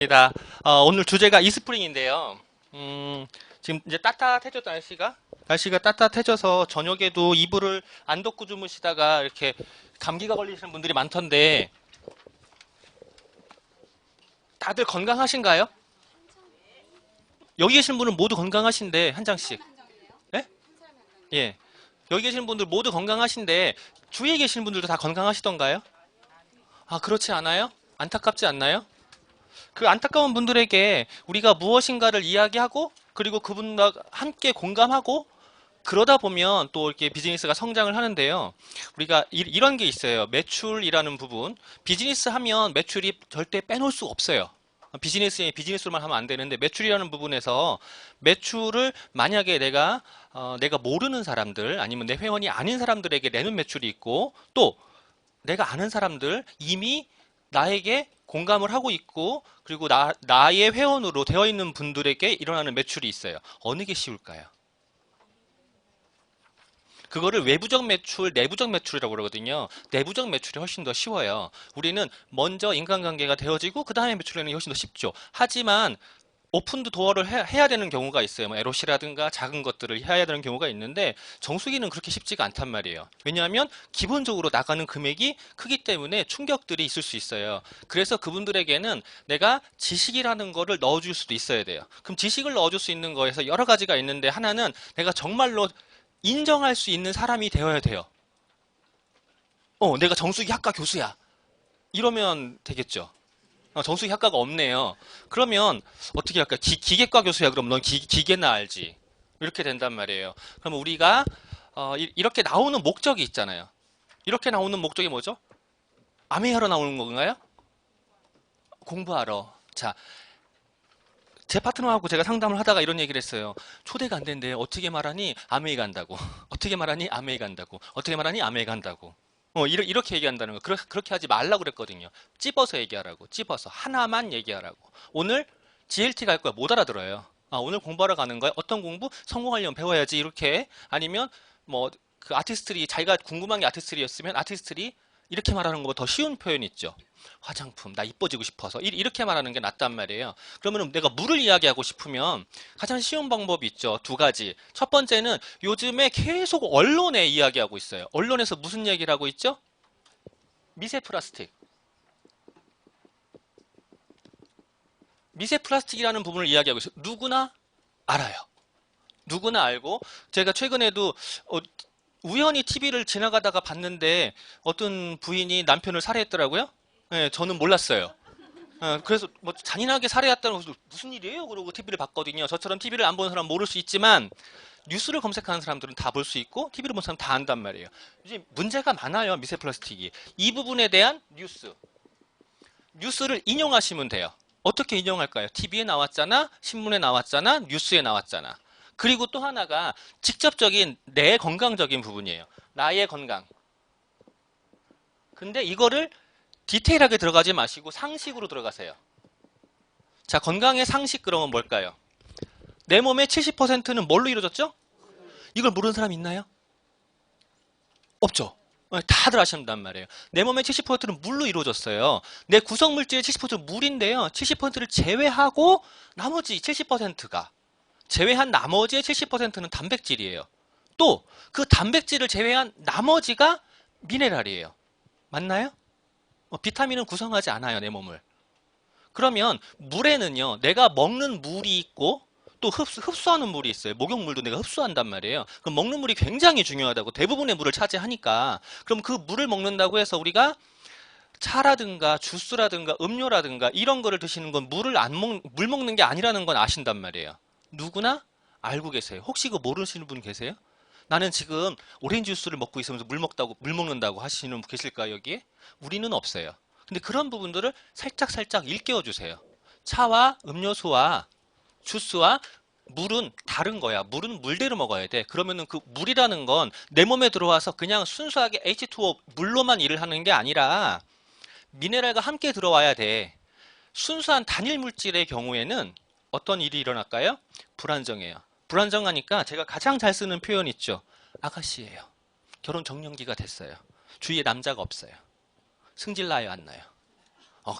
입니다. 오늘 주제가 이스프링인데요. 지금 이제 따뜻해졌다, 날씨가 따뜻해져서 저녁에도 이불을 안 덮고 주무시다가 이렇게 감기가 걸리시는 분들이 많던데 다들 건강하신가요? 여기 계신 분은 모두 건강하신데 한 장씩. 예? 예. 여기 계신 분들 모두 건강하신데 주위에 계신 분들도 다 건강하시던가요? 아, 그렇지 않아요? 안타깝지 않나요? 그 안타까운 분들에게 우리가 무엇인가를 이야기하고 그리고 그분과 함께 공감하고 그러다 보면 또 이렇게 비즈니스가 성장을 하는데요. 우리가 이런 게 있어요. 매출이라는 부분. 비즈니스 하면 매출이 절대 빼놓을 수가 없어요. 비즈니스에 비즈니스로만 하면 안 되는데 매출이라는 부분에서 매출을 만약에 내가 모르는 사람들 아니면 내 회원이 아닌 사람들에게 내는 매출이 있고 또 내가 아는 사람들 이미 나에게 공감을 하고 있고 그리고 나의 회원으로 되어 있는 분들에게 일어나는 매출이 있어요. 어느 게 쉬울까요? 그거를 외부적 매출, 내부적 매출이라고 그러거든요. 내부적 매출이 훨씬 더 쉬워요. 우리는 먼저 인간관계가 되어지고 그 다음에 매출하는 게 훨씬 더 쉽죠. 하지만 오픈드 도어를 해야 되는 경우가 있어요. 뭐 에롯이라든가 작은 것들을 해야 되는 경우가 있는데 정수기는 그렇게 쉽지가 않단 말이에요. 왜냐하면 기본적으로 나가는 금액이 크기 때문에 충격들이 있을 수 있어요. 그래서 그분들에게는 내가 지식이라는 거를 넣어줄 수도 있어야 돼요. 그럼 지식을 넣어줄 수 있는 거에서 여러 가지가 있는데 하나는 내가 정말로 인정할 수 있는 사람이 되어야 돼요. 내가 정수기 학과 교수야. 이러면 되겠죠. 정수기 학과가 없네요. 그러면 어떻게 할까요? 기계과 교수야. 그럼 넌 기계나 알지. 이렇게 된단 말이에요. 그러면 우리가 이렇게 나오는 목적이 있잖아요. 이렇게 나오는 목적이 뭐죠? 아메이하러 나오는 건가요? 공부하러. 자, 제 파트너하고 제가 상담을 하다가 이런 얘기를 했어요. 초대가 안 된대. 어떻게 말하니? 아메이 간다고. 어떻게 말하니? 아메이 간다고. 어떻게 말하니? 아메이 간다고. 이렇게 얘기한다는 거. 그렇게 하지 말라고 그랬거든요. 찝어서 얘기하라고. 찝어서. 하나만 얘기하라고. 오늘 GLT 갈 거야. 못 알아들어요. 아, 오늘 공부하러 가는 거야? 어떤 공부? 성공하려면 배워야지. 이렇게. 아니면 뭐 그 아티스트리 자기가 궁금한 게 아티스트리였으면 아티스트리 이렇게 말하는 것보다 더 쉬운 표현 있죠. 화장품, 나 이뻐지고 싶어서 이렇게 말하는 게 낫단 말이에요. 그러면 내가 물을 이야기하고 싶으면 가장 쉬운 방법이 있죠. 두 가지. 첫 번째는 요즘에 계속 언론에 이야기하고 있어요. 언론에서 무슨 얘기를 하고 있죠? 미세 플라스틱. 미세 플라스틱이라는 부분을 이야기하고 있어요. 누구나 알아요. 누구나 알고 제가 최근에도 우연히 TV를 지나가다가 봤는데 어떤 부인이 남편을 살해했더라고요. 네, 저는 몰랐어요. 그래서 뭐 잔인하게 살해했다는 것도 무슨 일이에요? 그러고 TV를 봤거든요. 저처럼 TV를 안 보는 사람 은 모를 수 있지만 뉴스를 검색하는 사람들은 다 볼 수 있고 TV를 보는 사람 다 안단 말이에요. 이제 문제가 많아요. 미세 플라스틱이. 이 부분에 대한 뉴스를 인용하시면 돼요. 어떻게 인용할까요? TV에 나왔잖아, 신문에 나왔잖아, 뉴스에 나왔잖아. 그리고 또 하나가 직접적인 내 건강적인 부분이에요. 나의 건강. 근데 이거를 디테일하게 들어가지 마시고 상식으로 들어가세요. 자, 건강의 상식 그러면 뭘까요? 내 몸의 70%는 뭘로 이루어졌죠? 이걸 모르는 사람 있나요? 없죠. 다들 아신단 말이에요. 내 몸의 70%는 물로 이루어졌어요. 내 구성물질의 70%는 물인데요. 70%를 제외하고 나머지 70%가 제외한 나머지의 70%는 단백질이에요. 또 그 단백질을 제외한 나머지가 미네랄이에요. 맞나요? 비타민은 구성하지 않아요, 내 몸을. 그러면 물에는요, 내가 먹는 물이 있고 또 흡수하는 물이 있어요. 목욕물도 내가 흡수한단 말이에요. 그럼 먹는 물이 굉장히 중요하다고 대부분의 물을 차지하니까 그럼 그 물을 먹는다고 해서 우리가 차라든가 주스라든가 음료라든가 이런 거를 드시는 건 물 먹는 게 아니라는 건 아신단 말이에요. 누구나 알고 계세요. 혹시 그거 모르시는 분 계세요? 나는 지금 오렌지 주스를 먹고 있으면서 물 먹는다고 하시는 분 계실까요, 여기에? 우리는 없어요. 근데 그런 부분들을 살짝 일깨워 주세요. 차와 음료수와 주스와 물은 다른 거야. 물은 물대로 먹어야 돼. 그러면은 그 물이라는 건 내 몸에 들어와서 그냥 순수하게 H2O 물로만 일을 하는 게 아니라 미네랄과 함께 들어와야 돼. 순수한 단일 물질의 경우에는 어떤 일이 일어날까요? 불안정해요. 불안정하니까 제가 가장 잘 쓰는 표현 있죠. 아가씨예요. 결혼 정년기가 됐어요. 주위에 남자가 없어요. 승질 나요, 안 나요?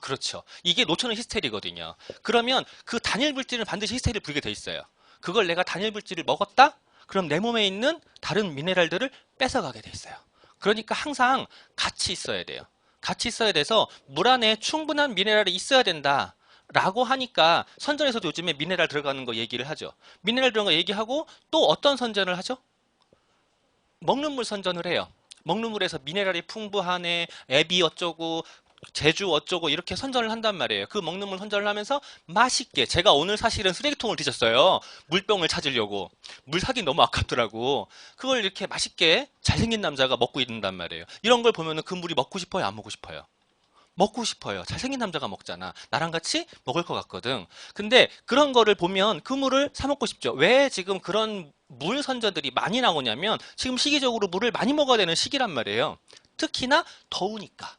그렇죠. 이게 노천은 히스테리거든요. 그러면 그 단일 물질은 반드시 히스테리를 부리게 돼 있어요. 그걸 내가 단일 물질을 먹었다? 그럼 내 몸에 있는 다른 미네랄들을 뺏어가게 돼 있어요. 그러니까 항상 같이 있어야 돼요. 같이 있어야 돼서 물 안에 충분한 미네랄이 있어야 된다. 라고 하니까 선전에서도 요즘에 미네랄 들어가는 거 얘기를 하죠. 미네랄 들어가는 거 얘기하고 또 어떤 선전을 하죠? 먹는 물 선전을 해요. 먹는 물에서 미네랄이 풍부하네, 앱이 어쩌고, 제주 어쩌고 이렇게 선전을 한단 말이에요. 그 먹는 물 선전을 하면서 맛있게 제가 오늘 사실은 쓰레기통을 뒤졌어요. 물병을 찾으려고. 물 사기 너무 아깝더라고. 그걸 이렇게 맛있게 잘생긴 남자가 먹고 있는단 말이에요. 이런 걸 보면은 그 물이 먹고 싶어요? 안 먹고 싶어요? 먹고 싶어요. 잘생긴 남자가 먹잖아. 나랑 같이 먹을 것 같거든. 근데 그런 거를 보면 그 물을 사 먹고 싶죠. 왜 지금 그런 물 선전들이 많이 나오냐면 지금 시기적으로 물을 많이 먹어야 되는 시기란 말이에요. 특히나 더우니까.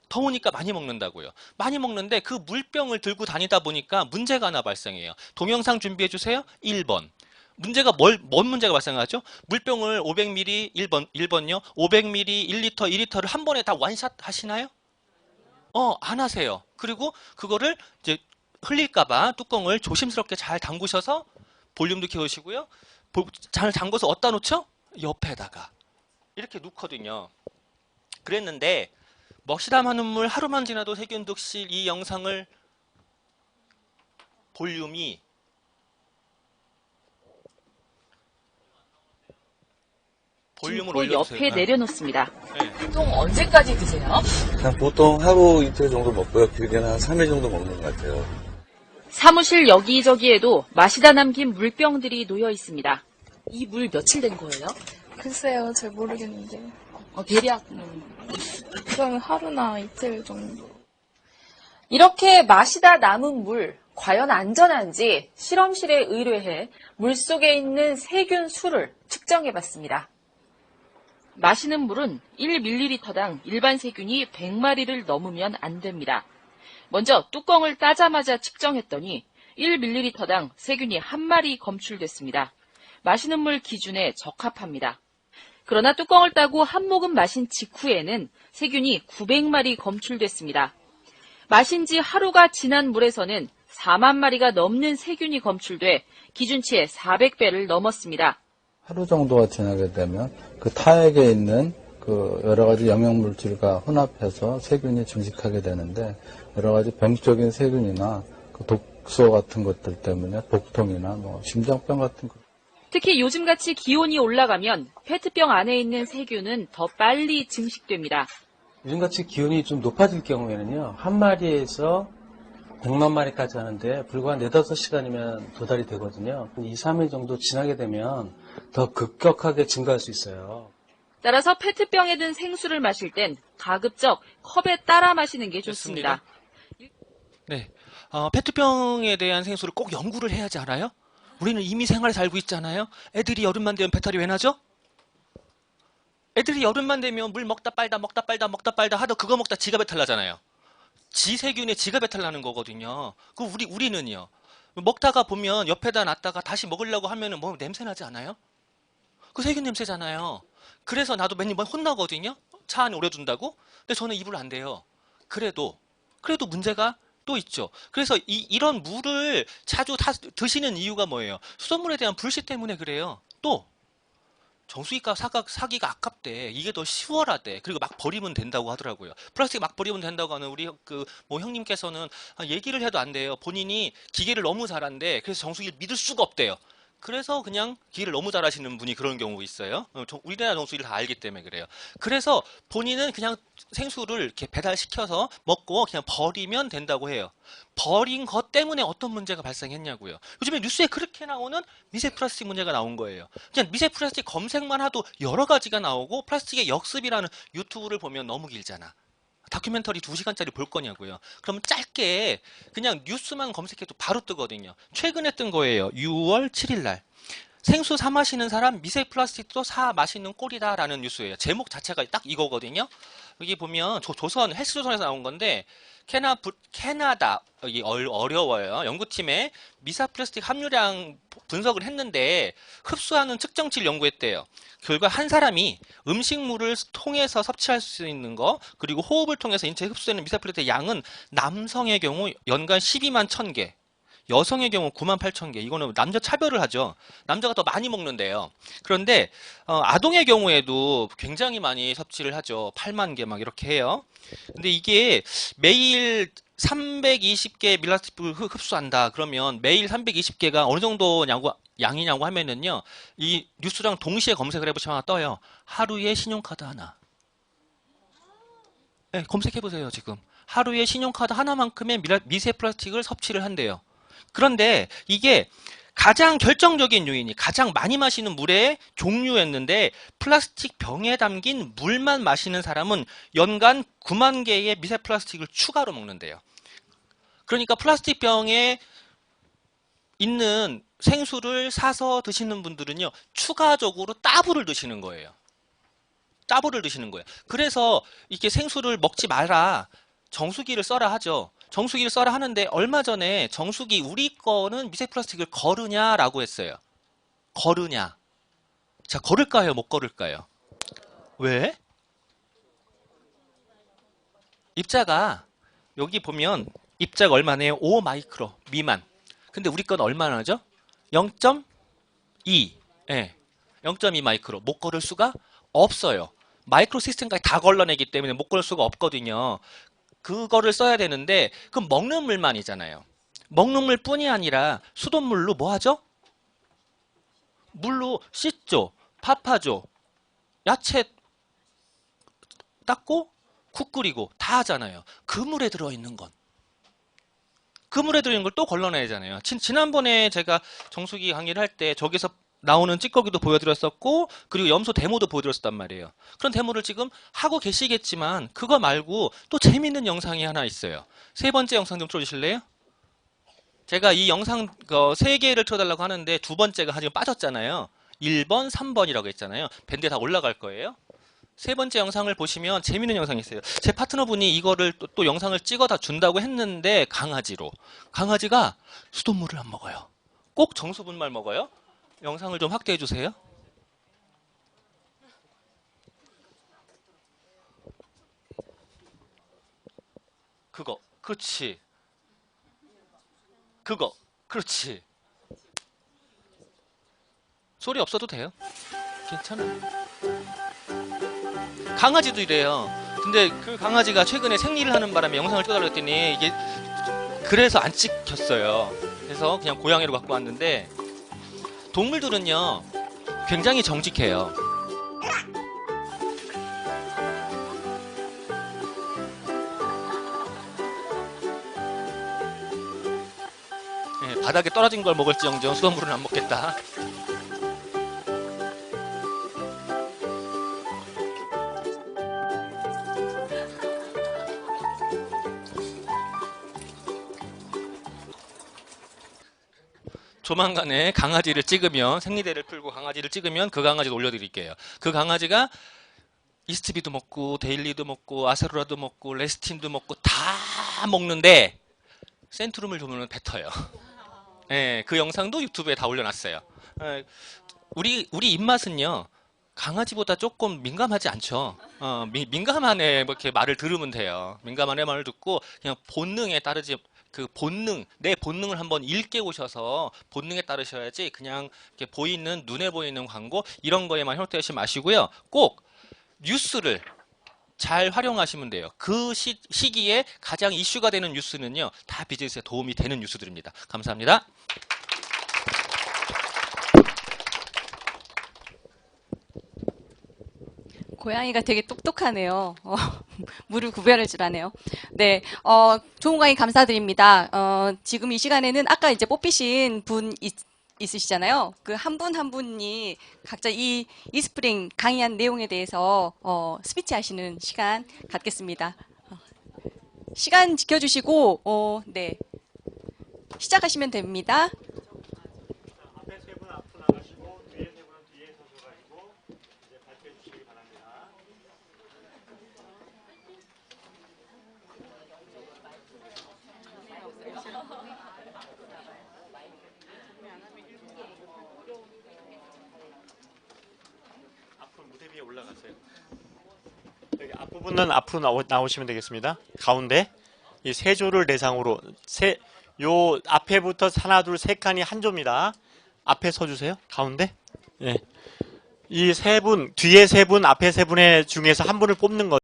더우니까 많이 먹는다고요. 많이 먹는데 그 물병을 들고 다니다 보니까 문제가 하나 발생해요. 동영상 준비해 주세요. 1번. 문제가 뭔 문제가 발생하죠? 물병을 500ml 1번요. 500ml 1리터 2리터를 한 번에 다 완샷 하시나요? 안 하세요. 그리고 그거를 이제 흘릴까봐 뚜껑을 조심스럽게 잘 담그셔서 볼륨도 키우시고요. 잘 담궈서 어디다 놓죠? 옆에다가. 이렇게 놓거든요. 그랬는데 먹시담하는 물 하루만 지나도 세균 득실 이 영상을 볼륨이 볼륨을 올려주세요. 옆에 내려놓습니다. 네. 보통 언제까지 드세요? 그냥 보통 하루 이틀 정도 먹고요. 길게는 한 3일 정도 먹는 것 같아요. 사무실 여기저기에도 마시다 남긴 물병들이 놓여 있습니다. 이 물 며칠 된 거예요? 글쎄요, 잘 모르겠는데. 대략. 그러면 하루나 이틀 정도. 이렇게 마시다 남은 물, 과연 안전한지 실험실에 의뢰해 물 속에 있는 세균 수를 측정해봤습니다. 마시는 물은 1ml당 일반 세균이 100마리를 넘으면 안 됩니다. 먼저 뚜껑을 따자마자 측정했더니 1ml당 세균이 1마리 검출됐습니다. 마시는 물 기준에 적합합니다. 그러나 뚜껑을 따고 한 모금 마신 직후에는 세균이 900마리 검출됐습니다. 마신 지 하루가 지난 물에서는 4만 마리가 넘는 세균이 검출돼 기준치의 400배를 넘었습니다. 하루 정도가 지나게 되면 그 타액에 있는 그 여러 가지 영양물질과 혼합해서 세균이 증식하게 되는데 여러 가지 병적인 세균이나 그 독소 같은 것들 때문에 복통이나 심장병 같은 것. 특히 요즘같이 기온이 올라가면 페트병 안에 있는 세균은 더 빨리 증식됩니다. 요즘같이 기온이 좀 높아질 경우에는요, 한 마리에서 100만 마리까지 하는데 불과 한 4, 5시간이면 도달이 되거든요. 2, 3일 정도 지나게 되면 더 급격하게 증가할 수 있어요. 따라서 페트병에 든 생수를 마실 땐 가급적 컵에 따라 마시는 게 좋습니다. 네. 페트병에 대한 생수를 꼭 연구를 해야 하지 않아요? 우리는 이미 생활에 살고 있잖아요. 애들이 여름만 되면 배탈이 왜 나죠? 애들이 여름만 되면 물 먹다 빨다 하다 그거 먹다 지가 배탈 나잖아요. 지세균에 지가 배탈 나는 거거든요. 우리는요. 먹다가 보면 옆에다 놨다가 다시 먹으려고 하면은 뭐 냄새 나지 않아요? 그 세균 냄새잖아요. 그래서 나도 맨날 혼나거든요. 차 안에 오래 둔다고. 근데 저는 이불 안 돼요. 그래도 문제가 또 있죠. 그래서 이런 물을 자주 드시는 이유가 뭐예요? 수돗물에 대한 불씨 때문에 그래요. 또 정수기가 사기가 아깝대. 이게 더 시원하대. 그리고 막 버리면 된다고 하더라고요. 플라스틱 막 버리면 된다고 하는 우리 형님께서는 얘기를 해도 안 돼요. 본인이 기계를 너무 잘한대. 그래서 정수기를 믿을 수가 없대요. 그래서 그냥 기계를 너무 잘하시는 분이 그런 경우 있어요. 우리나라 정수기를 다 알기 때문에 그래요. 그래서 본인은 그냥 생수를 이렇게 배달시켜서 먹고 그냥 버리면 된다고 해요. 버린 것 때문에 어떤 문제가 발생했냐고요. 요즘에 뉴스에 그렇게 나오는 미세 플라스틱 문제가 나온 거예요. 그냥 미세 플라스틱 검색만 해도 여러 가지가 나오고 플라스틱의 역습이라는 유튜브를 보면 너무 길잖아. 다큐멘터리 2시간짜리 볼 거냐고요. 그럼 짧게 그냥 뉴스만 검색해도 바로 뜨거든요. 최근에 뜬 거예요. 6월 7일 날. 생수 사 마시는 사람 미세 플라스틱도 사 마시는 꼴이다라는 뉴스예요. 제목 자체가 딱 이거거든요. 여기 보면 조선 헬스조선에서 나온 건데 캐나다, 이게 어려워요. 연구팀에 미사 플라스틱 함유량 분석을 했는데 흡수하는 측정치를 연구했대요. 결과 한 사람이 음식물을 통해서 섭취할 수 있는 거, 그리고 호흡을 통해서 인체에 흡수되는 미사 플라스틱 양은 남성의 경우 연간 12만 1000개, 여성의 경우 9만 8천 개. 이거는 남녀 차별을 하죠. 남자가 더 많이 먹는데요. 그런데 아동의 경우에도 굉장히 많이 섭취를 하죠. 8만 개 막 이렇게 해요. 근데 이게 매일 320개 밀라스틱을 흡수한다. 그러면 매일 320개가 어느 정도 양이냐고 하면은요. 이 뉴스랑 동시에 검색을 해보시면 떠요. 하루에 신용카드 하나. 네, 검색해보세요, 지금. 하루에 신용카드 하나만큼의 미세 플라스틱을 섭취를 한대요. 그런데 이게 가장 결정적인 요인이 가장 많이 마시는 물의 종류였는데 플라스틱 병에 담긴 물만 마시는 사람은 연간 9만 개의 미세 플라스틱을 추가로 먹는데요. 그러니까 플라스틱 병에 있는 생수를 사서 드시는 분들은요, 추가적으로 따블을 드시는 거예요. 따블을 드시는 거예요. 그래서 이렇게 생수를 먹지 마라, 정수기를 써라 하죠. 정수기를 써라 하는데 얼마 전에 정수기 우리 거는 미세 플라스틱을 거르냐라고 했어요. 거르냐. 자, 거를까요? 못 거를까요? 왜? 입자가 여기 보면 입자가 얼마네요? 5 마이크로 미만. 근데 우리 건 얼마나 하죠? 0.2. 예. 0.2 마이크로. 못 거를 수가 없어요. 마이크로 시스템까지 다 걸러내기 때문에 못 거를 수가 없거든요. 그거를 써야 되는데 그럼 먹는 물만이잖아요. 먹는 물뿐이 아니라 수돗물로 뭐 하죠? 물로 씻죠. 밥하죠. 야채 닦고 국 끓이고 다 하잖아요. 그 물에 들어있는 건. 그 물에 들어있는 걸 또 걸러내잖아요. 지난번에 제가 정수기 강의를 할 때 저기서 나오는 찌꺼기도 보여드렸었고 그리고 염소 데모도 보여드렸단 말이에요. 그런 데모를 지금 하고 계시겠지만 그거 말고 또 재밌는 영상이 하나 있어요. 세 번째 영상 좀 틀어주실래요? 제가 이 영상 3개를 틀어달라고 하는데 두 번째가 지금 빠졌잖아요. 1번, 3번이라고 했잖아요. 밴드에 다 올라갈 거예요. 세 번째 영상을 보시면 재밌는 영상이 있어요. 제 파트너분이 이거를 또 영상을 찍어 다 준다고 했는데 강아지로. 강아지가 수돗물을 안 먹어요. 꼭 정수분말 먹어요. 영상을 좀 확대해 주세요. 그거, 그렇지. 그거, 그렇지. 소리 없어도 돼요. 괜찮아. 강아지도 이래요. 근데 그 강아지가 최근에 생리를 하는 바람에 영상을 찍어달라고 했더니 이게 그래서 안 찍혔어요. 그래서 그냥 고양이로 갖고 왔는데 동물들은요 굉장히 정직해요. 네, 바닥에 떨어진 걸 먹을지언정 수돗물은 안 먹겠다. 조만간에 강아지를 찍으면 생리대를 풀고 강아지를 찍으면 그 강아지도 올려드릴게요. 그 강아지가 이스트비도 먹고 데일리도 먹고 아세로라도 먹고 레스틴도 먹고 다 먹는데 센트룸을 주면 뱉어요. 네, 그 영상도 유튜브에 다 올려놨어요. 우리 입맛은요 강아지보다 조금 민감하지 않죠. 민감한 애 뭐 이렇게 말을 들으면 돼요. 민감한 애 말을 듣고 그냥 본능에 따르지. 그 본능, 내 본능을 한번 일깨우셔서 본능에 따르셔야지 그냥 이렇게 보이는, 눈에 보이는 광고 이런 거에만 혈투하지 마시고요. 꼭 뉴스를 잘 활용하시면 돼요. 그 시기에 가장 이슈가 되는 뉴스는요. 다 비즈니스에 도움이 되는 뉴스들입니다. 감사합니다. 고양이가 되게 똑똑하네요. 물을 구별할 줄 아네요. 네, 좋은 강의 감사드립니다. 지금 이 시간에는 아까 이제 뽑히신 분 있으시잖아요. 그 한 분 한 분이 각자 이 이스프링 강의한 내용에 대해서 스피치 하시는 시간 갖겠습니다. 시간 지켜주시고, 네, 시작하시면 됩니다. 앞에 세 분 앞으로 나가시고 뒤에 세 분은 뒤에 서셔가지고 이제 발표해 주시기 바랍니다. 분은 앞으로 나오시면 되겠습니다. 가운데 이 세 조를 대상으로 요 앞에부터 하나 둘 세 칸이 한 조입니다. 앞에 서주세요. 가운데. 예. 이 세 분, 뒤에 세 분, 앞에 세 분의 중에서 한 분을 뽑는 거죠.